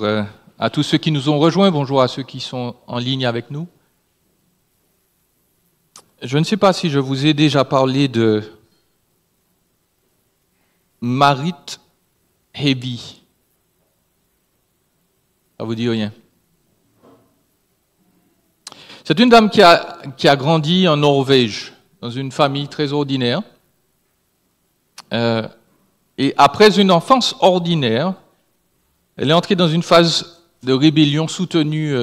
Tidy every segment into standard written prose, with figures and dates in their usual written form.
À tous ceux qui nous ont rejoints, bonjour à ceux qui sont en ligne avec nous. Je ne sais pas si je vous ai déjà parlé de Marit Hebi. Ça vous dit rien? C'est une dame qui a grandi en Norvège, dans une famille très ordinaire. Et après une enfance ordinaire, elle est entrée dans une phase de rébellion soutenue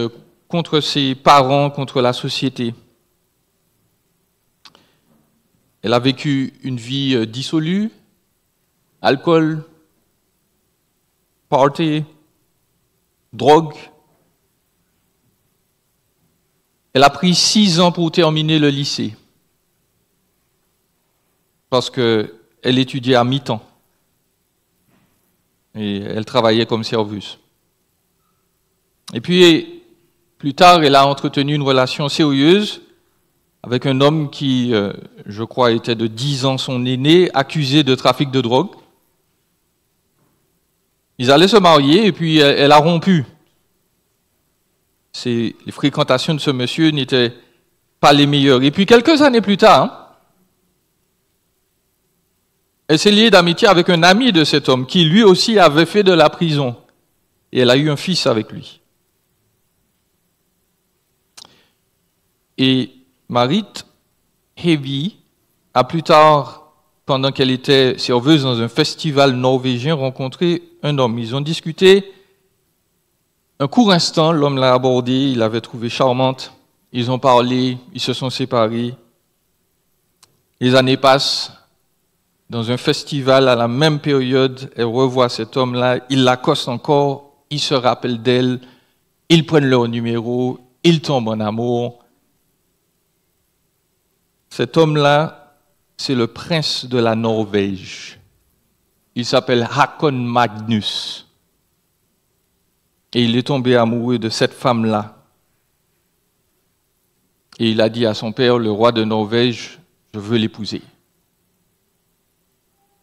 contre ses parents, contre la société. Elle a vécu une vie dissolue, alcool, party, drogue. Elle a pris 6 ans pour terminer le lycée, parce qu'elle étudiait à mi-temps. Et elle travaillait comme serveuse. Et puis, plus tard, elle a entretenu une relation sérieuse avec un homme qui, je crois, était de 10 ans son aîné, accusé de trafic de drogue. Ils allaient se marier et puis elle a rompu. Les fréquentations de ce monsieur n'étaient pas les meilleures. Et puis, quelques années plus tard, elle s'est liée d'amitié avec un ami de cet homme qui, lui aussi, avait fait de la prison. Et elle a eu un fils avec lui. Et Marit Hebi a plus tard, pendant qu'elle était serveuse dans un festival norvégien, rencontré un homme. Ils ont discuté un court instant, l'homme l'a abordée, il l'avait trouvée charmante. Ils ont parlé, ils se sont séparés. Les années passent. Dans un festival, à la même période, elle revoit cet homme-là, il l'accoste encore, il se rappelle d'elle, ils prennent leur numéro, ils tombent en amour. Cet homme-là, c'est le prince de la Norvège. Il s'appelle Håkon Magnus. Et il est tombé amoureux de cette femme-là. Et il a dit à son père, le roi de Norvège, je veux l'épouser.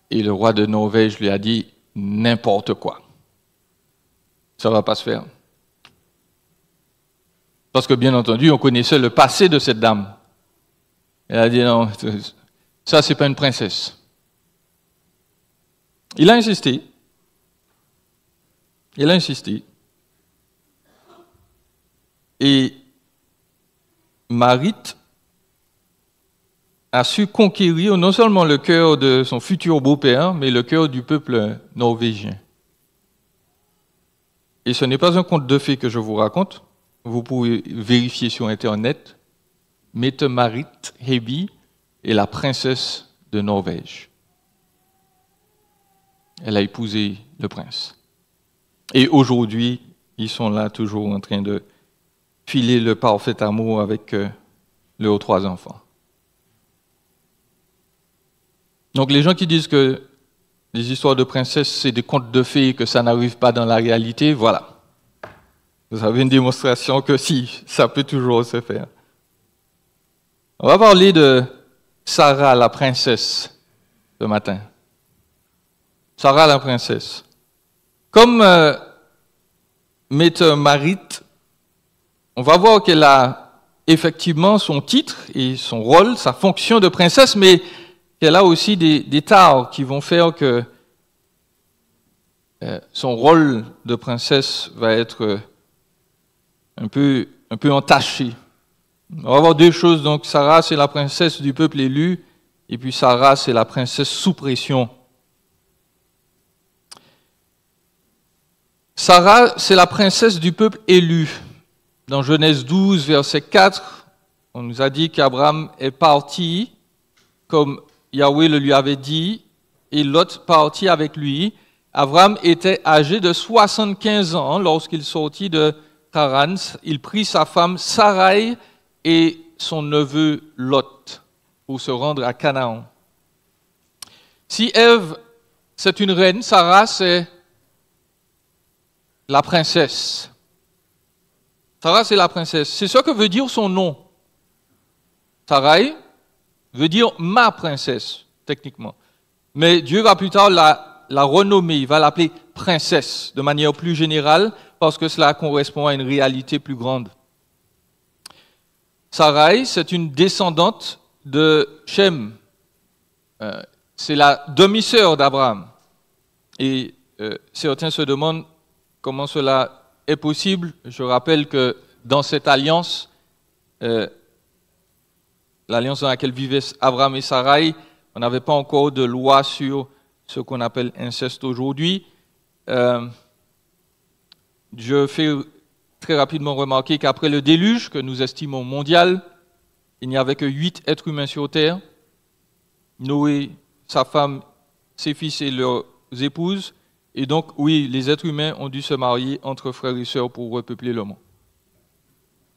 Et le roi de Norvège lui a dit, n'importe quoi. Ça ne va pas se faire. Parce que bien entendu, on connaissait le passé de cette dame. Elle a dit, non, ça c'est pas une princesse. Il a insisté. Il a insisté. Et Marit a su conquérir non seulement le cœur de son futur beau-père, mais le cœur du peuple norvégien. Et ce n'est pas un conte de fées que je vous raconte. Vous pouvez vérifier sur Internet. Mette Marit Hebi est la princesse de Norvège. Elle a épousé le prince. Et aujourd'hui, ils sont là toujours en train de filer le parfait amour avec leurs 3 enfants. Donc les gens qui disent que les histoires de princesses, c'est des contes de fées et que ça n'arrive pas dans la réalité, voilà. Vous avez une démonstration que si, ça peut toujours se faire. On va parler de Sarah, la princesse, ce matin. Sarah, la princesse. Comme Mette Marit, on va voir qu'elle a effectivement son titre et son rôle, sa fonction de princesse, mais qu'elle a aussi des tares qui vont faire que son rôle de princesse va être un peu entaché. On va voir 2 choses. Donc, Sarah, c'est la princesse du peuple élu, et puis Sarah, c'est la princesse sous pression. Sarah, c'est la princesse du peuple élu. Dans Genèse 12, verset 4, on nous a dit qu'Abraham est parti comme Yahweh le lui avait dit, et Lot partit avec lui. Abraham était âgé de 75 ans lorsqu'il sortit de Haran. Il prit sa femme Sarai et son neveu Lot pour se rendre à Canaan. Si Ève, c'est une reine, Sarah, c'est la princesse. Sarah, c'est la princesse. C'est ce que veut dire son nom. Sarai veut dire ma princesse, techniquement. Mais Dieu va plus tard la renommer, il va l'appeler princesse, de manière plus générale, parce que cela correspond à une réalité plus grande. Sarai, c'est une descendante de Shem. C'est la demi-sœur d'Abraham. Et certains se demandent comment cela est possible. Je rappelle que dans cette alliance, l'alliance dans laquelle vivaient Abraham et Sarai, on n'avait pas encore de loi sur ce qu'on appelle inceste aujourd'hui. Je fais très rapidement remarquer qu'après le déluge, que nous estimons mondial, il n'y avait que 8 êtres humains sur terre. Noé, sa femme, ses fils et leurs épouses. Et donc, oui, les êtres humains ont dû se marier entre frères et sœurs pour repeupler le monde.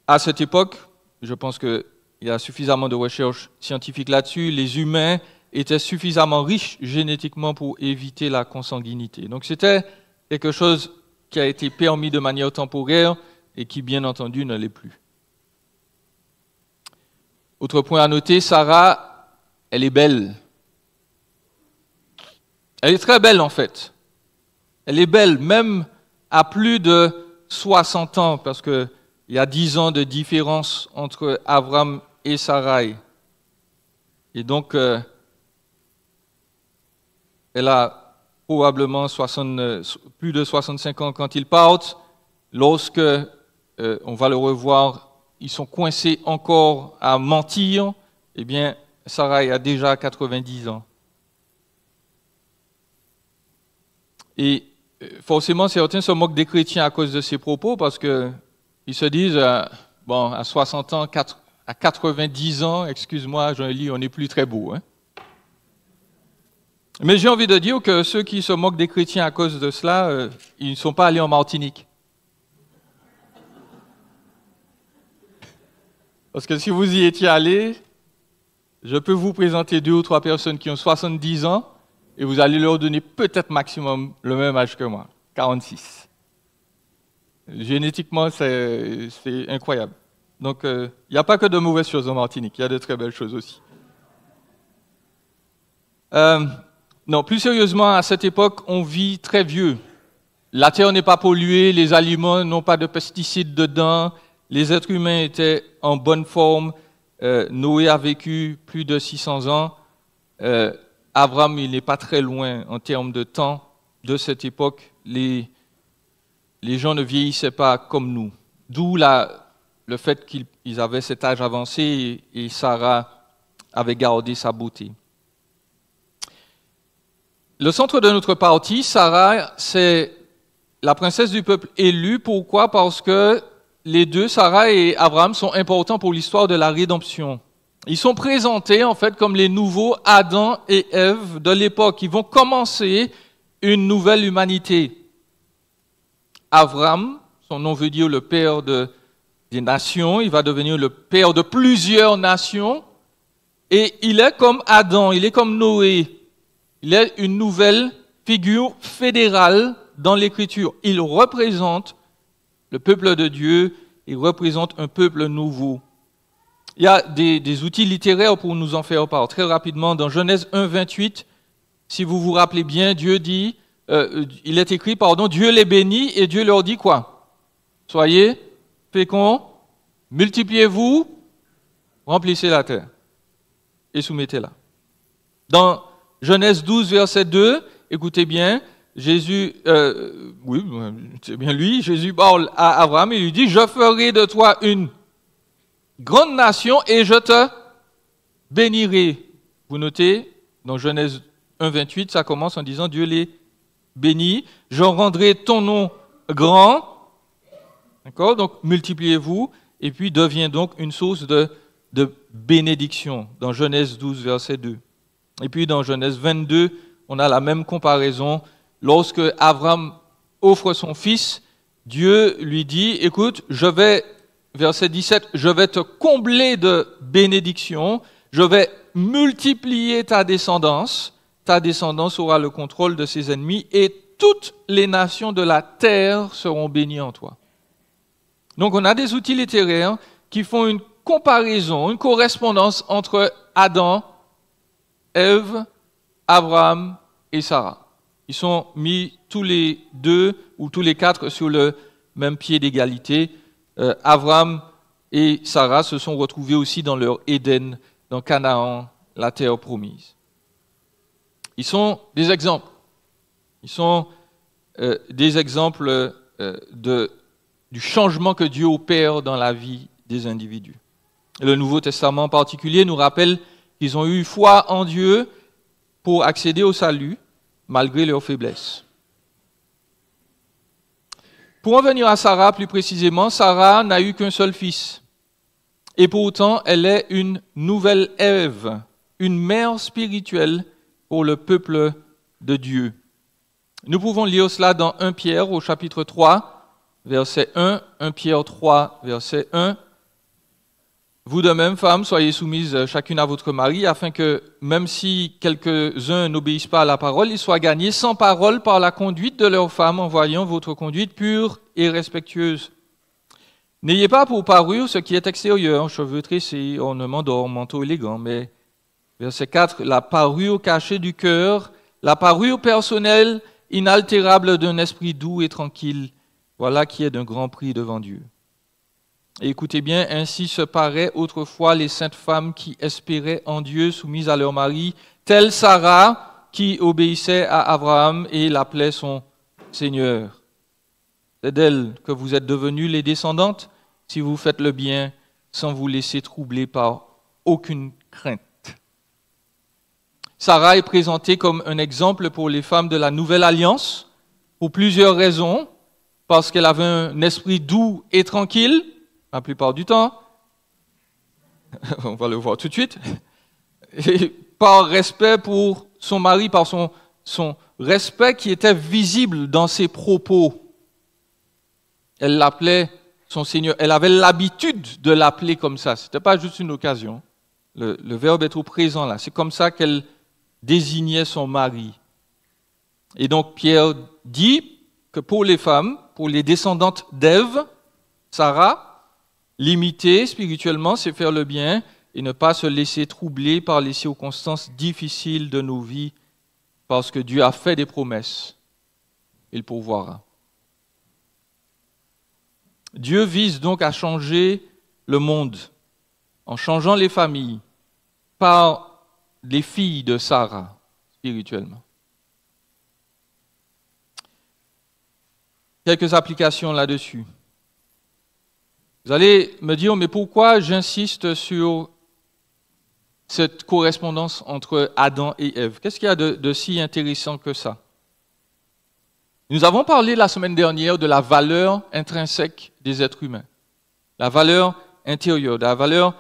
À cette époque, je pense qu'il y a suffisamment de recherches scientifiques là-dessus, les humains étaient suffisamment riches génétiquement pour éviter la consanguinité. Donc c'était quelque chose qui a été permis de manière temporaire et qui, bien entendu, ne l'est plus. Autre point à noter, Sarah, elle est belle. Elle est très belle en fait. Elle est belle même à plus de 60 ans parce qu'il y a 10 ans de différence entre Abraham et Sarai. Et donc, elle a probablement plus de 65 ans quand ils partent. Lorsque on va le revoir, ils sont coincés encore à mentir. Eh bien, Sarai a déjà 90 ans. Et forcément, certains se moquent des chrétiens à cause de ces propos parce qu'ils se disent, bon, à 60 ans, à 90 ans, excuse-moi, Jean-Élie, on n'est plus très beau. Hein? Mais j'ai envie de dire que ceux qui se moquent des chrétiens à cause de cela, ils ne sont pas allés en Martinique. Parce que si vous y étiez allés, je peux vous présenter 2 ou 3 personnes qui ont 70 ans et vous allez leur donner peut-être maximum le même âge que moi, 46. Génétiquement, c'est incroyable. Donc, il n'y a pas que de mauvaises choses en Martinique, il y a de très belles choses aussi. Non, plus sérieusement, à cette époque, on vit très vieux. La terre n'est pas polluée, les aliments n'ont pas de pesticides dedans, les êtres humains étaient en bonne forme. Noé a vécu plus de 600 ans. Abraham, il n'est pas très loin en termes de temps de cette époque. Les gens ne vieillissaient pas comme nous. D'où le fait qu'ils avaient cet âge avancé et Sarah avait gardé sa beauté. Le centre de notre partie, Sarah, c'est la princesse du peuple élu. Pourquoi? Parce que les deux, Sarah et Abraham, sont importants pour l'histoire de la rédemption. Ils sont présentés en fait comme les nouveaux Adam et Ève de l'époque. Ils vont commencer une nouvelle humanité. Abraham, son nom veut dire le père des nations, il va devenir le père de plusieurs nations. Et il est comme Adam, il est comme Noé. Il est une nouvelle figure fédérale dans l'Écriture. Il représente le peuple de Dieu, il représente un peuple nouveau. Il y a des outils littéraires pour nous en faire part. Très rapidement, dans Genèse 1, 28, si vous vous rappelez bien, Dieu dit, il est écrit, Dieu les bénit et Dieu leur dit quoi? Soyez féconds, multipliez-vous, remplissez la terre et soumettez-la. Dans Genèse 12, verset 2, écoutez bien, Jésus, oui, c'est bien lui, Jésus parle à Abraham et lui dit, je ferai de toi une grande nation et je te bénirai. Vous notez, dans Genèse 1, 28, ça commence en disant, Dieu les bénit, je rendrai ton nom grand, d'accord, donc multipliez-vous, et puis devient donc une source de bénédiction, dans Genèse 12, verset 2. Et puis dans Genèse 22, on a la même comparaison. Lorsque Abraham offre son fils, Dieu lui dit, écoute, verset 17, je vais te combler de bénédictions, je vais multiplier ta descendance aura le contrôle de ses ennemis et toutes les nations de la terre seront bénies en toi. Donc on a des outils littéraires qui font une comparaison, une correspondance entre Adam, Ève, Abraham et Sarah. Ils sont mis tous les 2 ou tous les 4 sur le même pied d'égalité. Abraham et Sarah se sont retrouvés aussi dans leur Éden, dans Canaan, la terre promise. Ils sont des exemples. Ils sont des exemples du changement que Dieu opère dans la vie des individus. Et le Nouveau Testament en particulier nous rappelle qu'ils ont eu foi en Dieu pour accéder au salut, malgré leurs faiblesses. Pour en venir à Sarah plus précisément, Sarah n'a eu qu'un seul fils. Et pourtant, elle est une nouvelle Ève, une mère spirituelle pour le peuple de Dieu. Nous pouvons lire cela dans 1 Pierre au chapitre 3, verset 1, 1 Pierre 3, verset 1. Vous de même, femmes, soyez soumises chacune à votre mari, afin que, même si quelques-uns n'obéissent pas à la parole, ils soient gagnés sans parole par la conduite de leurs femmes, en voyant votre conduite pure et respectueuse. N'ayez pas pour parure ce qui est extérieur, cheveux tressés, ornements d'or, manteau élégant, mais, verset 4, la parure cachée du cœur, la parure personnelle, inaltérable d'un esprit doux et tranquille, voilà qui est d'un grand prix devant Dieu. Et écoutez bien, ainsi se paraient autrefois les saintes femmes qui espéraient en Dieu, soumises à leur mari, telle Sarah qui obéissait à Abraham et l'appelait son Seigneur. C'est d'elle que vous êtes devenues les descendantes, si vous faites le bien sans vous laisser troubler par aucune crainte. Sarah est présentée comme un exemple pour les femmes de la Nouvelle Alliance, pour plusieurs raisons, parce qu'elle avait un esprit doux et tranquille, la plupart du temps, on va le voir tout de suite, et par respect pour son mari, par son respect qui était visible dans ses propos. Elle l'appelait son Seigneur, elle avait l'habitude de l'appeler comme ça, ce n'était pas juste une occasion, le verbe est au présent là, c'est comme ça qu'elle désignait son mari. Et donc Pierre dit que pour les femmes, pour les descendantes d'Ève, Sarah, l'imiter spirituellement, c'est faire le bien et ne pas se laisser troubler par les circonstances difficiles de nos vies, parce que Dieu a fait des promesses. Il pourvoira. Dieu vise donc à changer le monde en changeant les familles par les filles de Sarah, spirituellement. Quelques applications là-dessus. Vous allez me dire, mais pourquoi j'insiste sur cette correspondance entre Adam et Ève? Qu'est-ce qu'il y a de si intéressant que ça? Nous avons parlé la semaine dernière de la valeur intrinsèque des êtres humains, la valeur intérieure, la valeur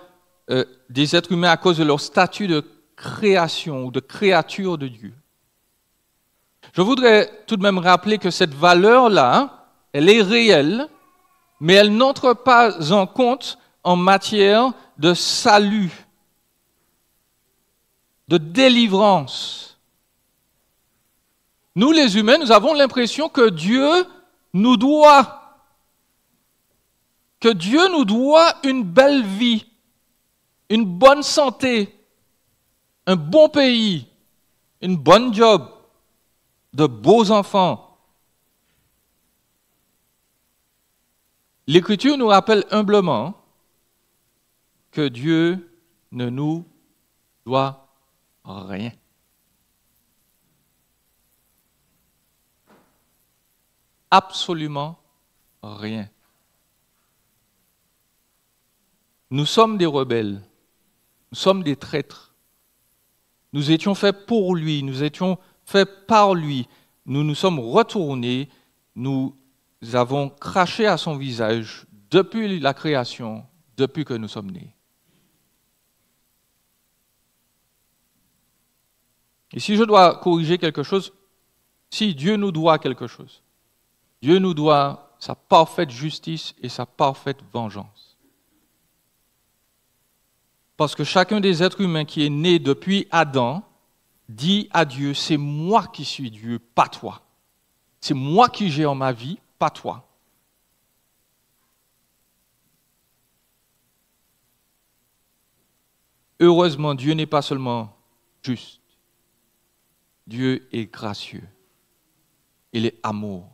des êtres humains à cause de leur statut de création ou de créature de Dieu. Je voudrais tout de même rappeler que cette valeur-là, elle est réelle, mais elle n'entre pas en compte en matière de salut, de délivrance. Nous, les humains, nous avons l'impression que Dieu nous doit une belle vie, une bonne santé, un bon pays, une bonne job, de beaux enfants. L'Écriture nous rappelle humblement que Dieu ne nous doit rien. Absolument rien. Nous sommes des rebelles, nous sommes des traîtres. Nous étions faits pour lui, nous étions faits par lui. Nous nous sommes retournés, nous avons craché à son visage depuis la création, depuis que nous sommes nés. Et si je dois corriger quelque chose, si Dieu nous doit quelque chose, Dieu nous doit sa parfaite justice et sa parfaite vengeance. Parce que chacun des êtres humains qui est né depuis Adam dit à Dieu, c'est moi qui suis Dieu, pas toi. C'est moi qui gère ma vie, pas toi. Heureusement, Dieu n'est pas seulement juste. Dieu est gracieux. Il est amour.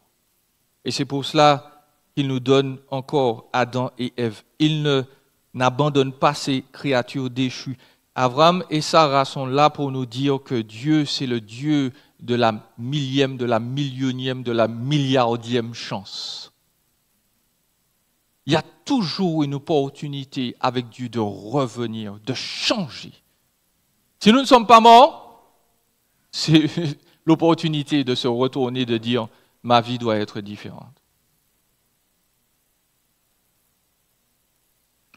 Et c'est pour cela qu'il nous donne encore Adam et Ève. Il n'abandonne pas ses créatures déchues. Abraham et Sarah sont là pour nous dire que Dieu, c'est le Dieu de la millième, de la millionième, de la milliardième chance. Il y a toujours une opportunité avec Dieu de revenir, de changer. Si nous ne sommes pas morts, c'est l'opportunité de se retourner, de dire « ma vie doit être différente ».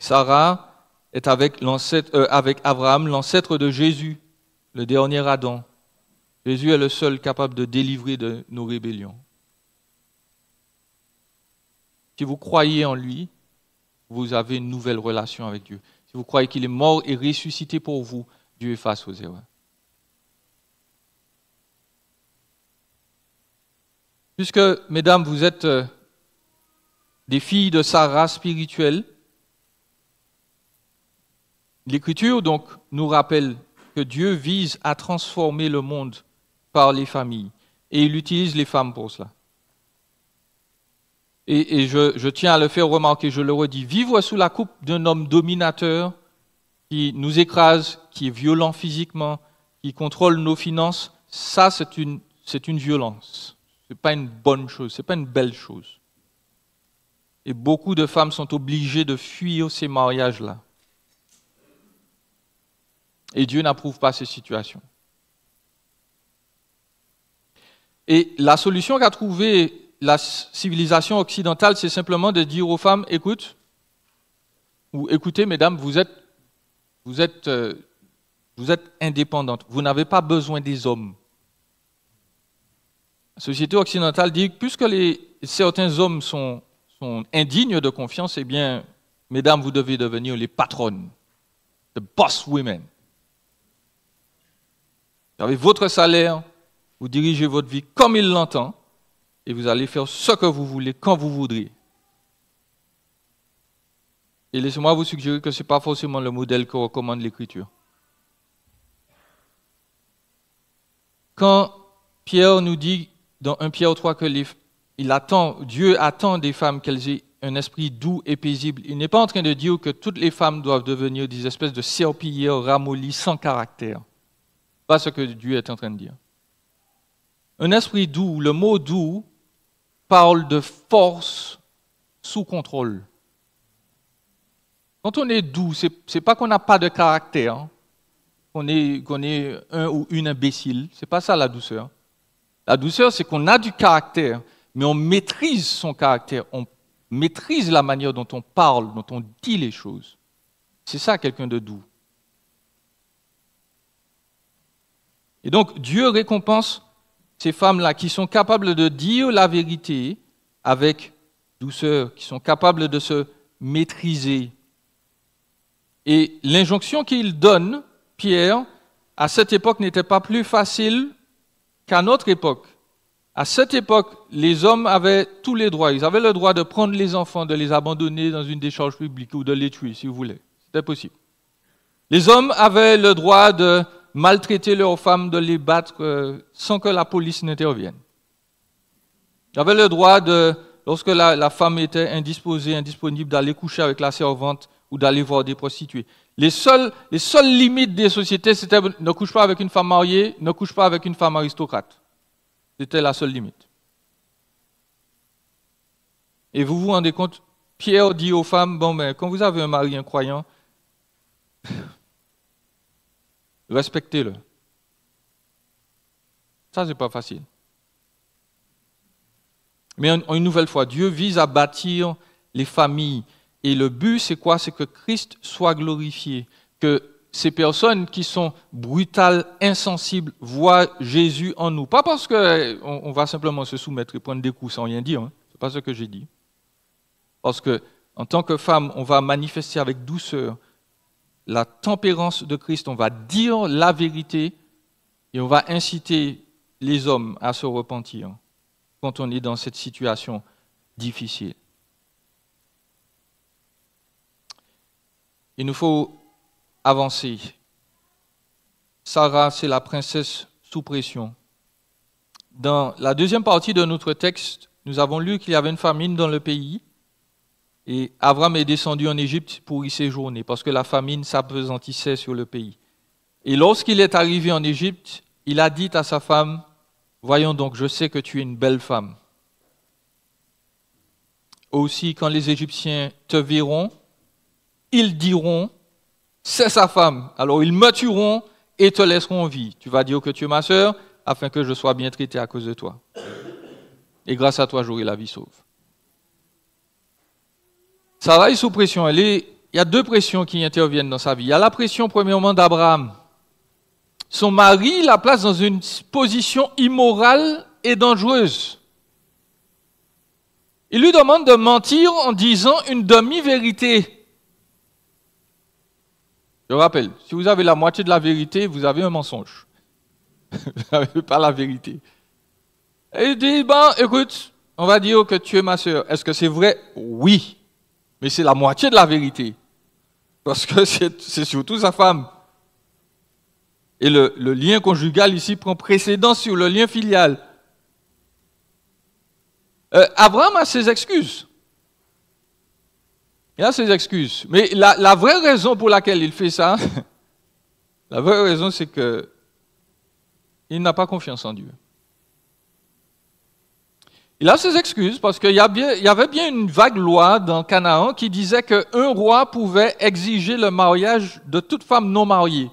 Sarah est avec Abraham, l'ancêtre de Jésus, le dernier Adam. Jésus est le seul capable de délivrer de nos rébellions. Si vous croyez en lui, vous avez une nouvelle relation avec Dieu. Si vous croyez qu'il est mort et ressuscité pour vous, Dieu efface vos erreurs. Puisque, mesdames, vous êtes des filles de Sarah spirituelle, l'Écriture donc nous rappelle que Dieu vise à transformer le monde par les familles et il utilise les femmes pour cela. Et je tiens à le faire remarquer, je le redis, vivre sous la coupe d'un homme dominateur qui nous écrase, qui est violent physiquement, qui contrôle nos finances, ça c'est une violence. Ce n'est pas une bonne chose, ce n'est pas une belle chose. Et beaucoup de femmes sont obligées de fuir ces mariages-là. Et Dieu n'approuve pas ces situations. Et la solution qu'a trouvée la civilisation occidentale, c'est simplement de dire aux femmes, écoutez, mesdames, vous êtes indépendantes, vous n'avez pas besoin des hommes. La société occidentale dit que puisque certains hommes sont indignes de confiance, eh bien, mesdames, vous devez devenir les patronnes, the boss women. Vous avez votre salaire, vous dirigez votre vie comme il l'entend, et vous allez faire ce que vous voulez, quand vous voudrez. Et laissez-moi vous suggérer que ce n'est pas forcément le modèle que recommande l'Écriture. Quand Pierre nous dit dans 1 Pierre 3 que Dieu attend des femmes qu'elles aient un esprit doux et paisible, il n'est pas en train de dire que toutes les femmes doivent devenir des espèces de serpillères ramollies sans caractère. Ce n'est pas ce que Dieu est en train de dire. Un esprit doux, le mot doux, parle de force sous contrôle. Quand on est doux, ce n'est pas qu'on n'a pas de caractère, hein, qu'on est un ou une imbécile. Ce n'est pas ça la douceur. La douceur, c'est qu'on a du caractère, mais on maîtrise son caractère, on maîtrise la manière dont on parle, dont on dit les choses. C'est ça quelqu'un de doux. Et donc, Dieu récompense ces femmes-là qui sont capables de dire la vérité avec douceur, qui sont capables de se maîtriser. Et l'injonction qu'il donne, Pierre, à cette époque n'était pas plus facile qu'à notre époque. À cette époque, les hommes avaient tous les droits. Ils avaient le droit de prendre les enfants, de les abandonner dans une décharge publique ou de les tuer, si vous voulez. C'était possible. Les hommes avaient le droit de maltraiter leurs femmes, de les battre sans que la police n'intervienne. Ils avaient le droit lorsque la femme était indisposée, indisponible, d'aller coucher avec la servante ou d'aller voir des prostituées. Les seules limites des sociétés, c'était ne couche pas avec une femme mariée, ne couche pas avec une femme aristocrate. C'était la seule limite. Et vous vous rendez compte, Pierre dit aux femmes, quand vous avez un mari incroyant, respectez-le. Ça, c'est pas facile. Mais une nouvelle fois, Dieu vise à bâtir les familles. Et le but, c'est quoi? C'est que Christ soit glorifié. Que ces personnes qui sont brutales, insensibles, voient Jésus en nous. Pas parce qu'on va simplement se soumettre et prendre des coups sans rien dire. Hein. Ce n'est pas ce que j'ai dit. Parce que, en tant que femme, on va manifester avec douceur la tempérance de Christ, on va dire la vérité et on va inciter les hommes à se repentir quand on est dans cette situation difficile. Il nous faut avancer. Sarah, c'est la princesse sous pression. Dans la deuxième partie de notre texte, nous avons lu qu'il y avait une famine dans le pays Et Avram est descendu en Égypte pour y séjourner, parce que la famine s'appesantissait sur le pays. Et lorsqu'il est arrivé en Égypte, il a dit à sa femme, « Voyons donc, je sais que tu es une belle femme. Aussi, quand les Égyptiens te verront, ils diront, c'est sa femme. Alors ils me tueront et te laisseront en vie. Tu vas dire que tu es ma sœur, afin que je sois bien traité à cause de toi. Et grâce à toi, j'aurai la vie sauve. » Sarah est sous pression. Il y a deux pressions qui interviennent dans sa vie. Il y a la pression, premièrement, d'Abraham. Son mari la place dans une position immorale et dangereuse. Il lui demande de mentir en disant une demi-vérité. Je rappelle, si vous avez la moitié de la vérité, vous avez un mensonge. Vous n'avez pas la vérité. Et il dit, écoute, on va dire que tu es ma sœur. Est-ce que c'est vrai? Oui. Mais c'est la moitié de la vérité. Parce que c'est surtout sa femme. Et le lien conjugal ici prend précédence sur le lien filial. Abraham a ses excuses. Il a ses excuses. Mais la vraie raison pour laquelle il fait ça, la vraie raison, c'est que il n'a pas confiance en Dieu. Il a ses excuses parce qu'il y avait bien une vague loi dans Canaan qui disait qu'un roi pouvait exiger le mariage de toute femme non mariée.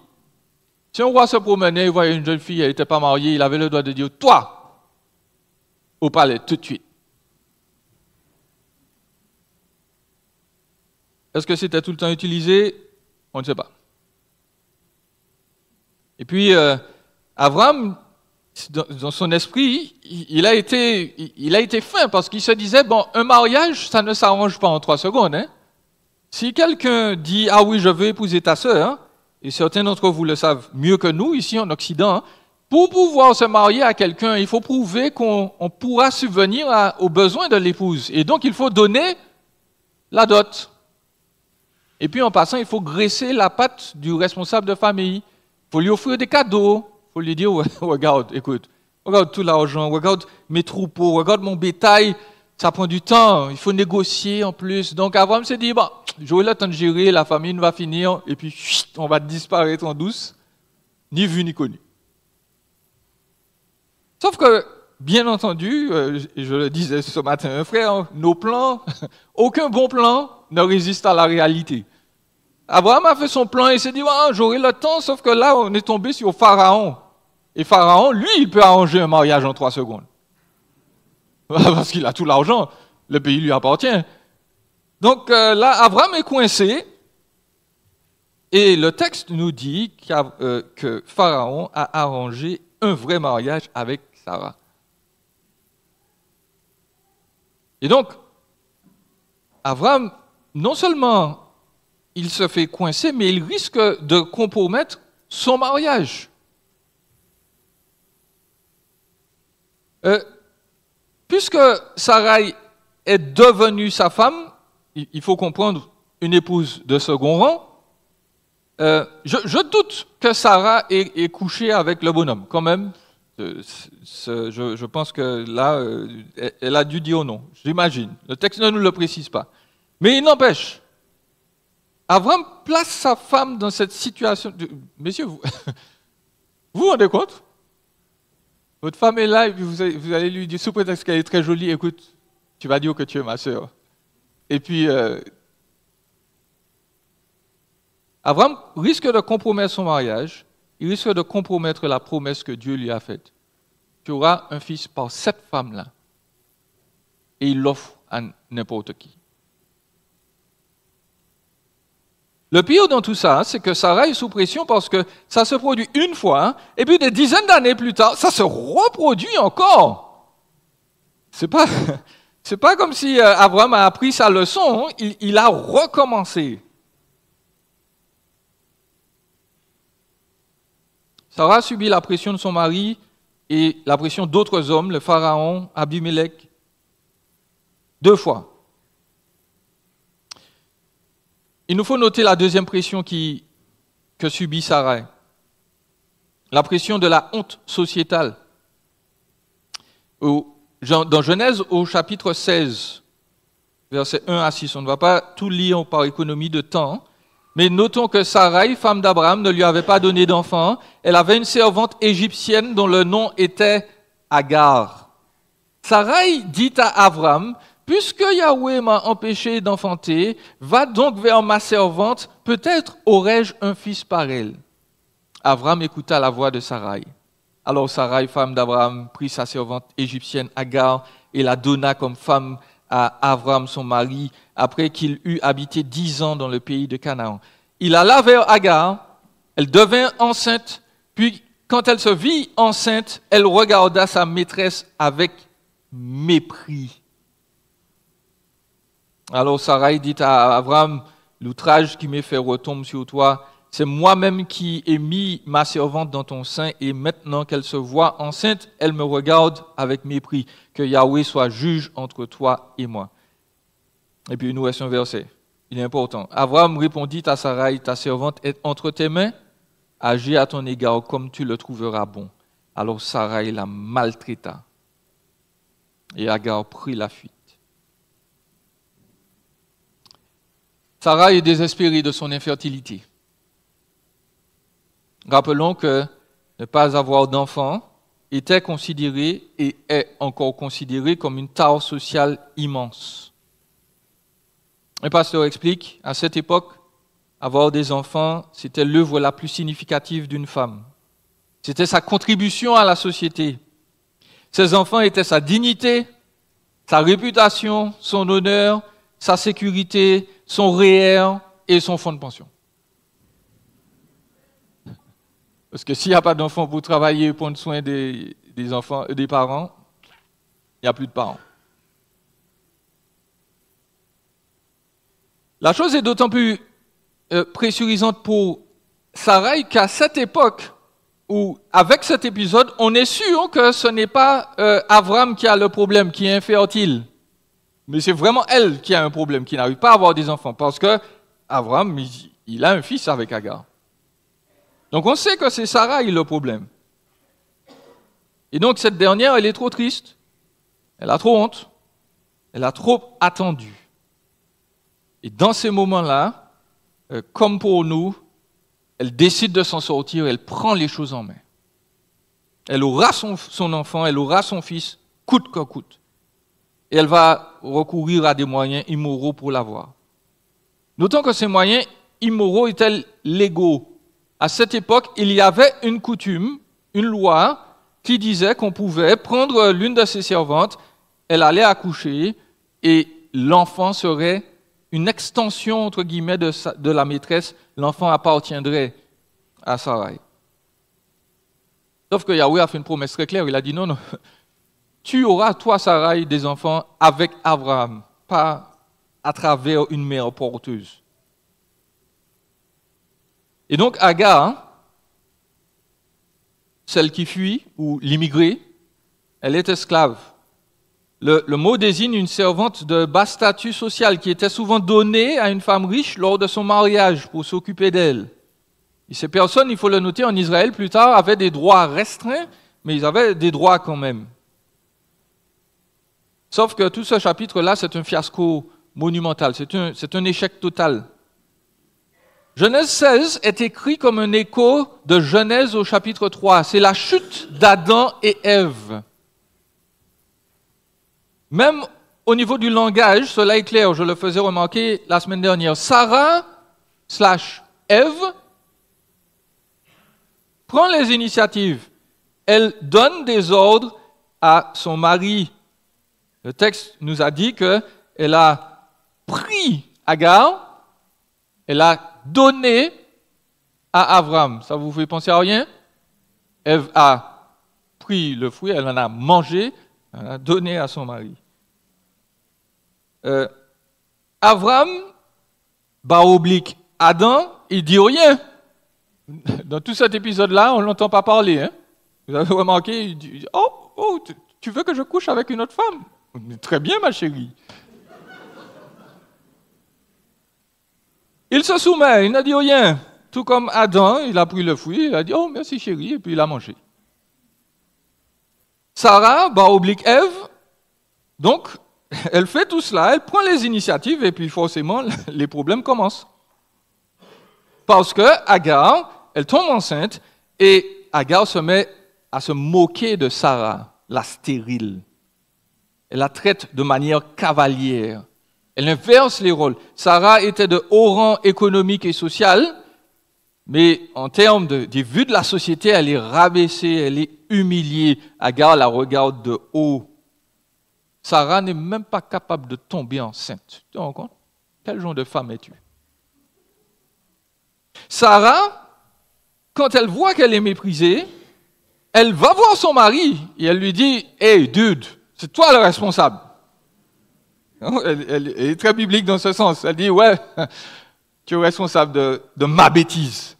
Si un roi se promenait, il voyait une jeune fille, elle n'était pas mariée, il avait le droit de dire « Toi !» au palais, tout de suite. Est-ce que c'était tout le temps utilisé? On ne sait pas. Et puis, Abraham, dans son esprit, il a été fin parce qu'il se disait, un mariage, ça ne s'arrange pas en 3 secondes. Hein? Si quelqu'un dit, ah oui, je veux épouser ta sœur, hein, et certains d'entre vous le savent mieux que nous, ici en Occident, hein, pour pouvoir se marier à quelqu'un, il faut prouver qu'on pourra subvenir aux besoins de l'épouse. Et donc, il faut donner la dot. Et puis, en passant, il faut graisser la patte du responsable de famille. Il faut lui offrir des cadeaux. Il faut lui dire, regarde, écoute, regarde tout l'argent, regarde mes troupeaux, regarde mon bétail, ça prend du temps, il faut négocier en plus. Donc Abraham s'est dit, j'aurai le temps de gérer, la famine va finir, et puis on va disparaître en douce, ni vu ni connu. Sauf que, bien entendu, je le disais ce matin, frère, nos plans, aucun bon plan ne résiste à la réalité. Abraham a fait son plan et s'est dit, j'aurai le temps, sauf que là, on est tombé sur Pharaon. Et Pharaon, lui, il peut arranger un mariage en 3 secondes. Parce qu'il a tout l'argent, le pays lui appartient. Donc là, Abraham est coincé. Et le texte nous dit que Pharaon a arrangé un vrai mariage avec Sarah. Et donc, Abraham, non seulement il se fait coincer, mais il risque de compromettre son mariage. Puisque Sarai est devenue sa femme, il faut comprendre une épouse de second rang, je doute que Sarah ait couché avec le bonhomme. Quand même, je pense que là, elle a dû dire non, j'imagine. Le texte ne nous le précise pas. Mais il n'empêche, Abraham place sa femme dans cette situation. Messieurs, vous vous rendez compte? Votre femme est là et puis vous allez lui dire, sous prétexte qu'elle est très jolie, écoute, tu vas dire que tu es ma sœur. Et puis, Abraham risque de compromettre son mariage, il risque de compromettre la promesse que Dieu lui a faite. Tu auras un fils par cette femme-là. Et il l'offre à n'importe qui. Le pire dans tout ça, c'est que Sarah est sous pression parce que ça se produit une fois, et puis des dizaines d'années plus tard, ça se reproduit encore. C'est pas comme si Abraham a appris sa leçon, il a recommencé. Sarah a subi la pression de son mari et la pression d'autres hommes, le pharaon, Abimelech, 2 fois. Il nous faut noter la deuxième pression que subit Sarai. La pression de la honte sociétale. Dans Genèse au chapitre 16, versets 1 à 6. On ne va pas tout lire par économie de temps. Mais notons que Sarai, femme d'Abraham, ne lui avait pas donné d'enfant. Elle avait une servante égyptienne dont le nom était Agar. Sarai dit à Abraham, « Puisque Yahweh m'a empêché d'enfanter, va donc vers ma servante, peut-être aurai-je un fils par elle. » Abraham écouta la voix de Sarai. Alors Sarai, femme d'Abraham, prit sa servante égyptienne Agar et la donna comme femme à Abraham, son mari, après qu'il eut habité 10 ans dans le pays de Canaan. Il alla vers Agar, elle devint enceinte, puis quand elle se vit enceinte, elle regarda sa maîtresse avec mépris. Alors Sarai dit à Abraham, « L'outrage qui m'est fait retombe sur toi. C'est moi-même qui ai mis ma servante dans ton sein, et maintenant qu'elle se voit enceinte, elle me regarde avec mépris. Que Yahweh soit juge entre toi et moi. » Et puis nous reste un verset, il est important. Abraham répondit à Sarai, « Ta servante est entre tes mains, agis à ton égard comme tu le trouveras bon. » Alors Sarai la maltraita, et Agar prit la fuite. Sarai est désespérée de son infertilité. Rappelons que ne pas avoir d'enfant était considéré et est encore considéré comme une tare sociale immense. Un pasteur explique, à cette époque, avoir des enfants, c'était l'œuvre la plus significative d'une femme. C'était sa contribution à la société. Ses enfants étaient sa dignité, sa réputation, son honneur, sa sécurité, son REER et son fonds de pension. Parce que s'il n'y a pas d'enfants pour travailler et prendre soin des enfants, des parents, il n'y a plus de parents. La chose est d'autant plus pressurisante pour Sarai qu'à cette époque, où avec cet épisode, on est sûr que ce n'est pas Abraham qui a le problème, qui est infertile. Mais c'est vraiment elle qui a un problème, qui n'arrive pas à avoir des enfants. Parce que Abraham, il a un fils avec Agar. Donc on sait que c'est Sarai le problème. Et donc cette dernière, elle est trop triste, elle a trop honte, elle a trop attendu. Et dans ces moments-là, comme pour nous, elle décide de s'en sortir, elle prend les choses en main. Elle aura son enfant, elle aura son fils, coûte que coûte. Et elle va recourir à des moyens immoraux pour l'avoir. Notons que ces moyens immoraux étaient légaux. À cette époque, il y avait une coutume, une loi, qui disait qu'on pouvait prendre l'une de ses servantes, elle allait accoucher, et l'enfant serait une extension, entre guillemets, de la maîtresse. L'enfant appartiendrait à Sarai. Sauf que Yahweh a fait une promesse très claire. Il a dit non, non, tu auras, toi, Sarai, des enfants avec Abraham, pas à travers une mère porteuse. Et donc Agar, celle qui fuit, ou l'immigrée, elle est esclave. Le mot désigne une servante de bas statut social qui était souvent donnée à une femme riche lors de son mariage pour s'occuper d'elle. Et ces personnes, il faut le noter, en Israël plus tard, avaient des droits restreints, mais ils avaient des droits quand même. Sauf que tout ce chapitre-là, c'est un fiasco monumental, c'est un échec total. Genèse 16 est écrit comme un écho de Genèse au chapitre 3. C'est la chute d'Adam et Ève. Même au niveau du langage, cela est clair, je le faisais remarquer la semaine dernière. Sarah/Ève prend les initiatives. Elle donne des ordres à son mari. Le texte nous a dit qu'elle a pris Agar, elle a donné à Abraham. Ça vous fait penser à rien? Ève a pris le fruit, elle en a mangé, elle a donné à son mari. Abraham, bas oblique Adam, il dit rien. Dans tout cet épisode-là, on ne l'entend pas parler. Hein? Vous avez remarqué, il dit, oh, tu veux que je couche avec une autre femme? Très bien, ma chérie. Il se soumet, il n'a dit rien. Tout comme Adam, il a pris le fruit, il a dit, oh, merci chérie, et puis il a mangé. Sarah, bas oblique Ève, donc, elle fait tout cela, elle prend les initiatives et puis forcément, les problèmes commencent. Parce que Agar, elle tombe enceinte et Agar se met à se moquer de Sarah, la stérile. Elle la traite de manière cavalière. Elle inverse les rôles. Sarah était de haut rang économique et social, mais en termes de vue de la société, elle est rabaissée, elle est humiliée. Agar la regarde de haut. Sarah n'est même pas capable de tomber enceinte. Tu te rends compte? Quel genre de femme es-tu? Sarah, quand elle voit qu'elle est méprisée, elle va voir son mari et elle lui dit « Hey, dude, c'est toi le responsable. » Elle est très biblique dans ce sens. Elle dit « Ouais, tu es responsable de ma bêtise. »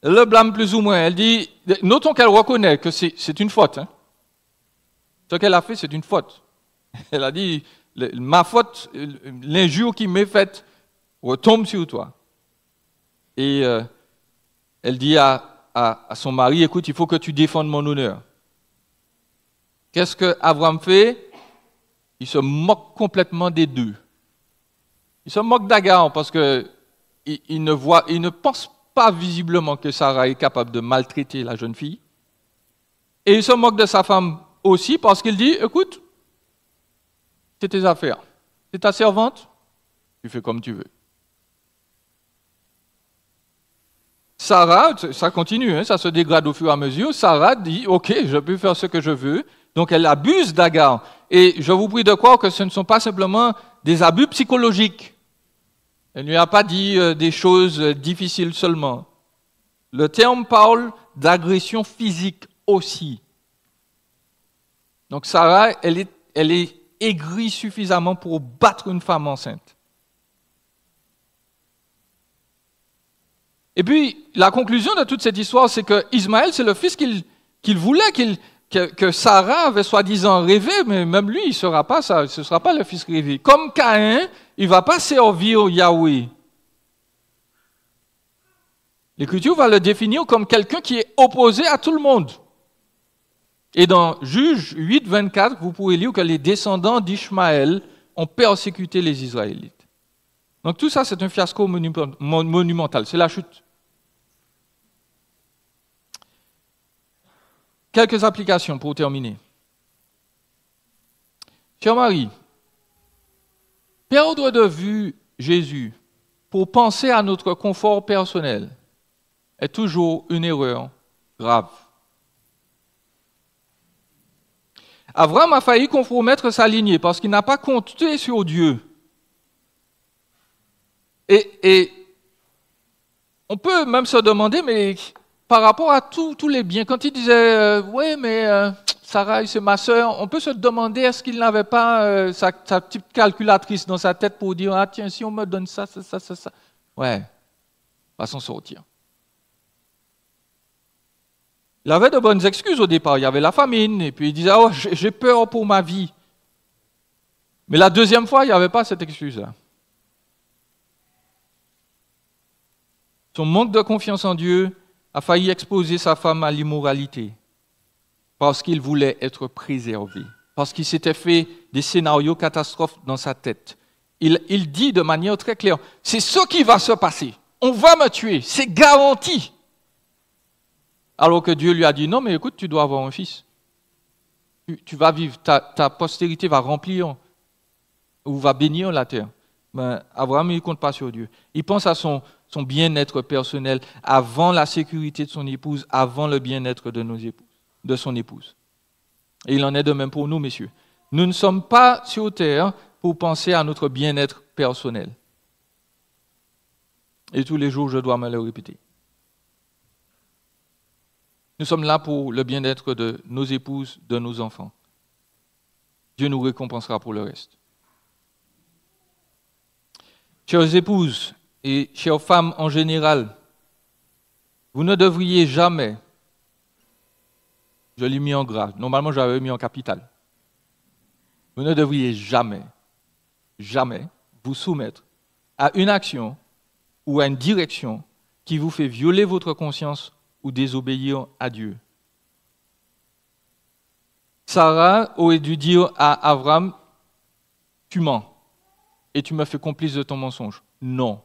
Elle le blâme plus ou moins. Elle dit, notons qu'elle reconnaît que c'est une faute. Hein. Ce qu'elle a fait, c'est une faute. Elle a dit, ma faute, l'injure qui m'est faite retombe sur toi. Et elle dit à son mari, écoute, il faut que tu défendes mon honneur. Qu'est-ce que Abraham fait? Il se moque complètement des deux. Il se moque d'Agar parce que il ne pense pas visiblement que Sarah est capable de maltraiter la jeune fille. Et il se moque de sa femme aussi parce qu'il dit, écoute, c'est tes affaires. C'est ta servante, tu fais comme tu veux. Sarah, ça continue, hein, ça se dégrade au fur et à mesure. Sarah dit, ok, je peux faire ce que je veux. Donc elle abuse d'Agar. Et je vous prie de croire que ce ne sont pas simplement des abus psychologiques. Elle ne lui a pas dit des choses difficiles seulement. Le terme parle d'agression physique aussi. Donc Sarah, elle est aigrie suffisamment pour battre une femme enceinte. Et puis, la conclusion de toute cette histoire, c'est que Ismaël, c'est le fils qu'il voulait, que Sarah avait soi-disant rêvé, mais même lui, il ne sera pas ça, ce ne sera pas le fils rêvé. Comme Caïn, il ne va pas servir Yahweh. L'Écriture va le définir comme quelqu'un qui est opposé à tout le monde. Et dans Juges 8, 24, vous pourrez lire que les descendants d'Ishmaël ont persécuté les Israélites. Donc tout ça, c'est un fiasco monumental, c'est la chute. Quelques applications pour terminer. Cher Marie, perdre de vue Jésus pour penser à notre confort personnel est toujours une erreur grave. Abraham a failli compromettre sa lignée parce qu'il n'a pas compté sur Dieu. Et on peut même se demander, mais par rapport à tous les biens, quand il disait « Oui, mais Sarah, c'est ma sœur », on peut se demander est-ce qu'il n'avait pas sa petite calculatrice dans sa tête pour dire « Ah tiens, si on me donne ça. » Ouais, on va s'en sortir. Il avait de bonnes excuses au départ. Il y avait la famine, et puis il disait « Oh, j'ai peur pour ma vie. » Mais la deuxième fois, il n'y avait pas cette excuse-là. Son manque de confiance en Dieu a failli exposer sa femme à l'immoralité parce qu'il voulait être préservé, parce qu'il s'était fait des scénarios catastrophes dans sa tête. Il dit de manière très claire, c'est ce qui va se passer, on va me tuer, c'est garanti. Alors que Dieu lui a dit, non mais écoute, tu dois avoir un fils. Tu vas vivre, ta postérité va remplir ou va bénir la terre. Mais Abraham, il ne compte pas sur Dieu. Il pense à son bien-être personnel avant la sécurité de son épouse, avant le bien-être de son épouse. Et il en est de même pour nous, messieurs. Nous ne sommes pas sur terre pour penser à notre bien-être personnel. Et tous les jours, je dois me le répéter. Nous sommes là pour le bien-être de nos épouses, de nos enfants. Dieu nous récompensera pour le reste. Chères épouses et chères femmes en général, vous ne devriez jamais, je l'ai mis en gras, normalement j'avais mis en capital, vous ne devriez jamais vous soumettre à une action ou à une direction qui vous fait violer votre conscience ou désobéir à Dieu. Sarah aurait dû dire à Abraham, tu mens et tu m'as fait complice de ton mensonge. Non.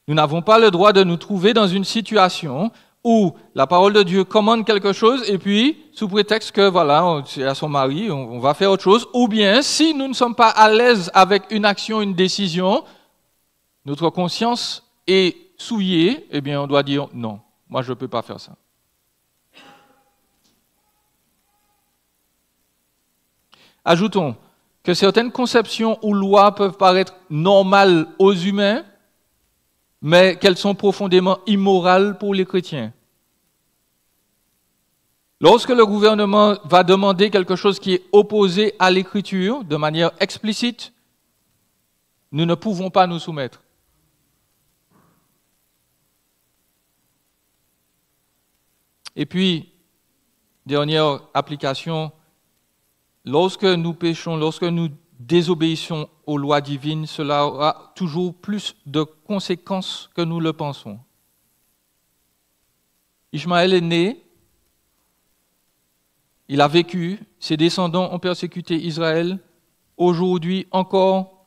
Nous n'avons pas le droit de nous trouver dans une situation où la parole de Dieu commande quelque chose et puis, sous prétexte que voilà, c'est à son mari, on va faire autre chose, ou bien si nous ne sommes pas à l'aise avec une action, une décision, notre conscience est souillée, eh bien on doit dire non, moi je ne peux pas faire ça. Ajoutons que certaines conceptions ou lois peuvent paraître normales aux humains, mais qu'elles sont profondément immorales pour les chrétiens. Lorsque le gouvernement va demander quelque chose qui est opposé à l'Écriture, de manière explicite, nous ne pouvons pas nous soumettre. Et puis, dernière application, lorsque nous péchons, lorsque nous désobéissons aux lois divines, cela aura toujours plus de conséquences que nous le pensons. Ishmaël est né, il a vécu, ses descendants ont persécuté Israël. Aujourd'hui encore,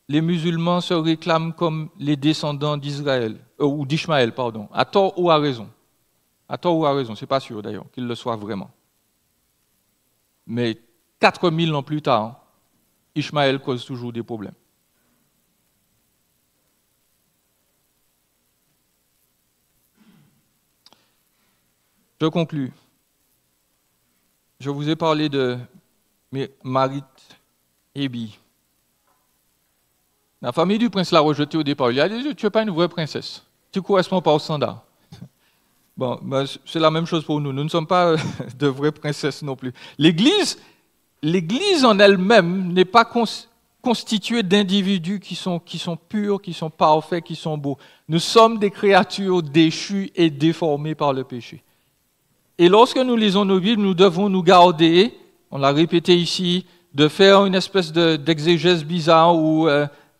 les musulmans se réclament comme les descendants d'Israël, ou d'Ishmaël, pardon, à tort ou à raison. À tort ou à raison, c'est pas sûr d'ailleurs qu'ils le soient vraiment. Mais 4000 ans plus tard, Ishmaël cause toujours des problèmes. Je conclus. Je vous ai parlé de Marit Ebi. La famille du prince l'a rejetée au départ. Il a dit, tu n'es pas une vraie princesse. Tu ne corresponds pas au standard. Bon, ben, c'est la même chose pour nous. Nous ne sommes pas de vraies princesses non plus. L'Église en elle-même n'est pas constituée d'individus qui sont purs, qui sont parfaits, qui sont beaux. Nous sommes des créatures déchues et déformées par le péché. Et lorsque nous lisons nos Bibles, nous devons nous garder, on l'a répété ici, de faire une espèce d'exégèse bizarre où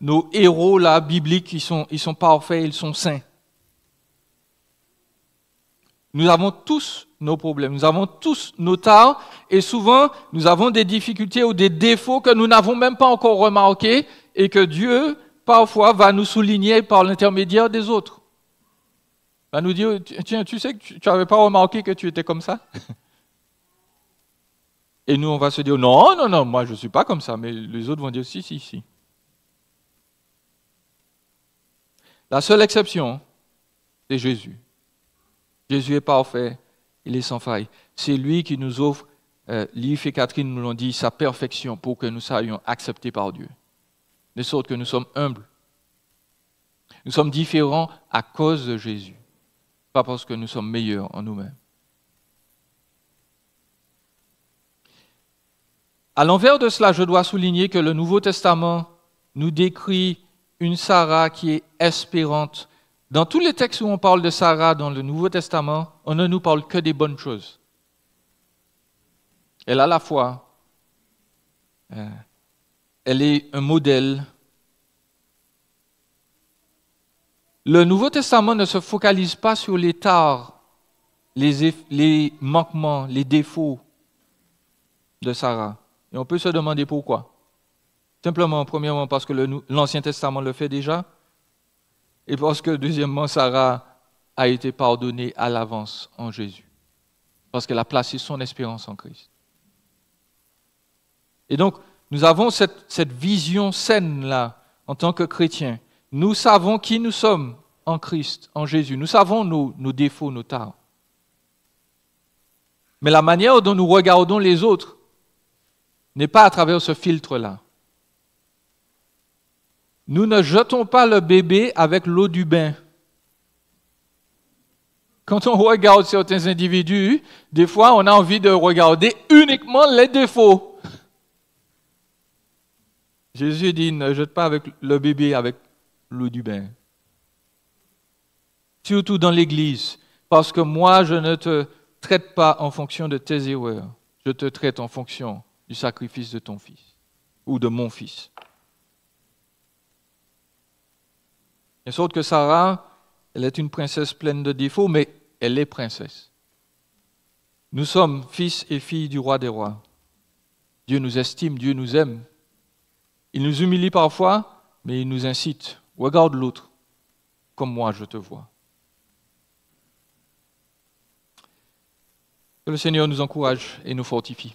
nos héros là, bibliques, ils sont parfaits, ils sont saints. Nous avons tous nos problèmes, nous avons tous nos torts, et souvent nous avons des difficultés ou des défauts que nous n'avons même pas encore remarqués et que Dieu, parfois, va nous souligner par l'intermédiaire des autres. Il va nous dire, tiens, tu sais que tu n'avais pas remarqué que tu étais comme ça? Et nous, on va se dire, non, moi je ne suis pas comme ça, mais les autres vont dire, si. La seule exception, c'est Jésus. Jésus est parfait, il est sans faille. C'est lui qui nous offre, Liv et Catherine nous l'ont dit, sa perfection pour que nous soyons acceptés par Dieu. De sorte que nous sommes humbles. Nous sommes différents à cause de Jésus, pas parce que nous sommes meilleurs en nous-mêmes. À l'envers de cela, je dois souligner que le Nouveau Testament nous décrit une Sarah qui est espérante. Dans tous les textes où on parle de Sarah dans le Nouveau Testament, on ne nous parle que des bonnes choses. Elle a la foi, elle est un modèle. Le Nouveau Testament ne se focalise pas sur les torts, les manquements, les défauts de Sarah. Et on peut se demander pourquoi. Simplement, premièrement, parce que l'Ancien Testament le fait déjà, et parce que, deuxièmement, Sarah a été pardonnée à l'avance en Jésus, parce qu'elle a placé son espérance en Christ. Et donc, nous avons cette vision saine-là, en tant que chrétiens. Nous savons qui nous sommes en Christ, en Jésus. Nous savons nos défauts, nos torts. Mais la manière dont nous regardons les autres n'est pas à travers ce filtre-là. Nous ne jetons pas le bébé avec l'eau du bain. Quand on regarde certains individus, des fois on a envie de regarder uniquement les défauts. Jésus dit, ne jette pas avec le bébé avec l'eau du bain. Surtout dans l'Église, parce que moi je ne te traite pas en fonction de tes erreurs. Je te traite en fonction du sacrifice de ton fils ou de mon fils. De sorte que Sarah, elle est une princesse pleine de défauts, mais elle est princesse. Nous sommes fils et filles du roi des rois. Dieu nous estime, Dieu nous aime. Il nous humilie parfois, mais il nous incite. Regarde l'autre, comme moi je te vois. Que le Seigneur nous encourage et nous fortifie.